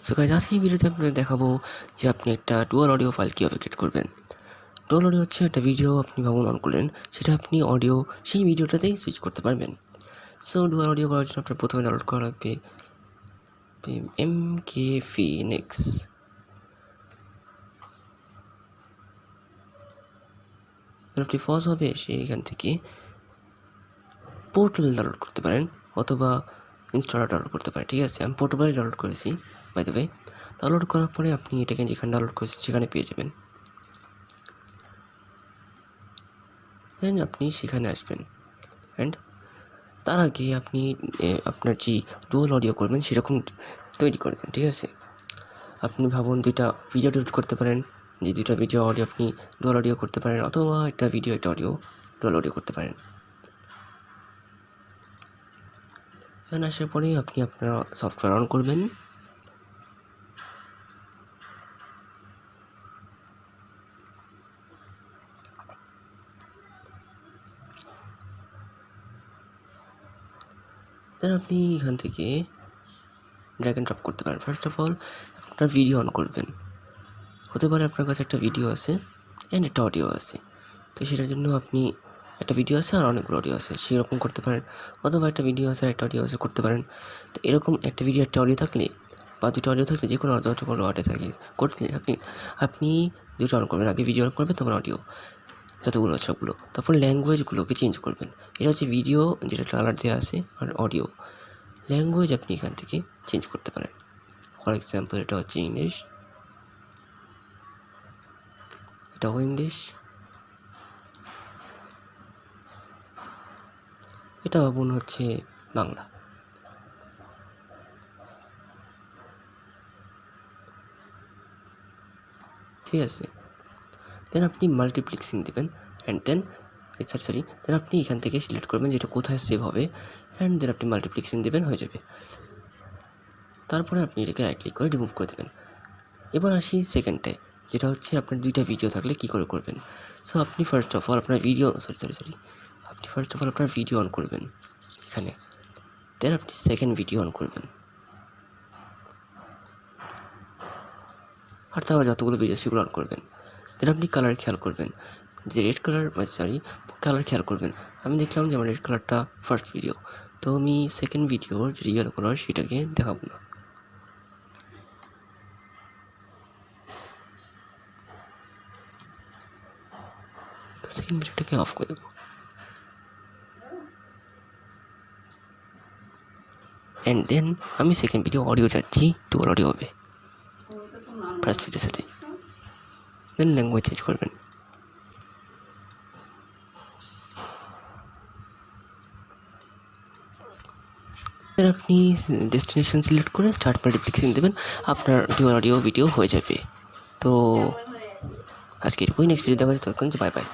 So guys, আজকের ভিডিওতে আপনাদের দেখাবো যে আপনি একটা ডুয়াল অডিও ফাইল কীভাবে ক্রিয়েট করবেন। ডুয়াল অডিও হচ্ছে একটা ভিডিও আপনি ভাবুন অন করলেন, সেটা আপনি অডিও সেই ভিডিওটাতেই সুইচ করতে পারবেন। সো ডুয়াল অডিও করার জন্য আপনার প্রথমে ডাউনলোড করা লাগবে MKFinex। আপনি ফার্স্ট হবে সেইখান থেকে পোর্টাল ডাউনলোড করতে পারেন অথবা ইনস্টলার ডাউনলোড করতে পারেন। ঠিক আছে, আমি পোর্টেবল ডাউনলোড করেছি বাই দ্য ওয়ে। ডাউনলোড করার পরে আপনি এটাকে যেখানে ডাউনলোড করেছেন সেখানে পেয়ে যাবেন। দেন আপনি সেখানে আসবেন অ্যান্ড তার আগে আপনি আপনার যে ডুয়াল অডিও করবেন সেরকম তৈরি করবেন। ঠিক আছে, আপনি ভাবুন দুইটা ভিডিও এডিট করতে পারেন, যে দুইটা ভিডিও অডিও আপনি ডুয়াল অডিও করতে পারেন, অথবা একটা ভিডিও একটা অডিও ডুয়াল অডিও করতে পারেন। এখানে আসার পরে আপনি আপনার সফটওয়্যার অন করবেন। দেন আপনি এখান থেকে ড্র্যাগ অ্যান্ড ড্রপ করতে পারেন। ফার্স্ট অফ অল আপনার ভিডিও অন করবেন। হতে পারে আপনার কাছে একটা ভিডিও আছে অ্যান্ড একটা অডিও আছে, তো সেটার জন্য আপনি একটা ভিডিও আছে আর অনেকগুলো অডিও আছে সেরকম করতে পারেন, অথবা একটা ভিডিও আছে আর একটা অডিও আছে করতে পারেন। তো এরকম একটা ভিডিও একটা অডিও থাকলে বা দুটো অডিও থাকলে, যে কোনো যতগুলো অডিও থাকে করতে থাকলে আপনি দুটো অন করবেন। আগে ভিডিও অন করবেন, তারপর অডিও যতগুলো আছে সবগুলো, তারপর ল্যাঙ্গুয়েজগুলোকে চেঞ্জ করবেন। এটা হচ্ছে ভিডিও যেটা কালার দেওয়া আছে, আর অডিও ল্যাঙ্গুয়েজ আপনি এখান থেকে চেঞ্জ করতে পারেন। ফর এক্সাম্পল এটা হচ্ছে ইংলিশ, এটাও ইংলিশ, এটা ভাবুন হচ্ছে বাংলা। ঠিক আছে, দেন আপনি মাল্টিপ্লেক্সিং দেবেন অ্যান্ড দেন দেন আপনি এখান থেকে সিলেক্ট করবেন যেটা কোথায় সেভ হবে, অ্যান্ড দেন আপনি মাল্টিপ্লেক্সিং দেবেন, হয়ে যাবে। তারপরে আপনি এটাকে রাইট ক্লিক করে রিমুভ করে দেবেন। এবার আসি সেকেন্ডে, যেটা হচ্ছে আপনার দুইটা ভিডিও থাকলে কী করে করবেন। সো আপনি ফার্স্ট অফ অল আপনার ভিডিও আপনার ভিডিও অন করবেন এখানে। দেন আপনি সেকেন্ড ভিডিও অন করবেন, আর তারপর যতগুলো ভিডিও সেগুলো অন করবেন। দেন আপনি কালার খেয়াল করবেন, যে রেড কালার কালার খেয়াল করবেন। আমি দেখলাম যে আমার রেড কালারটা ফার্স্ট ভিডিও, তো আমি সেকেন্ড ভিডিওর যে ইয়েলো কালার সেটাকে দেখাবো না। তো সেকেন্ড ভিডিওটাকে অফ করে দেবো, অ্যান্ড দেন আমি সেকেন্ড ভিডিও অডিও চাচ্ছি ডুয়াল অডিও হবে ফার্স্ট ভিডিওর সাথে। দেন ল্যাঙ্গুয়েজ চেঞ্জ করবেন। আপনি ডেস্টিনেশন সিলেক্ট করে স্টার্ট মাল্টিপ্লেক্সিং দেবেন, আপনার ডুয়াল অডিও ভিডিও হয়ে যাবে। তো আজকে এরকম নেক্সট ভিডিও দেখা যাচ্ছে, ততক্ষণ বাই বাই।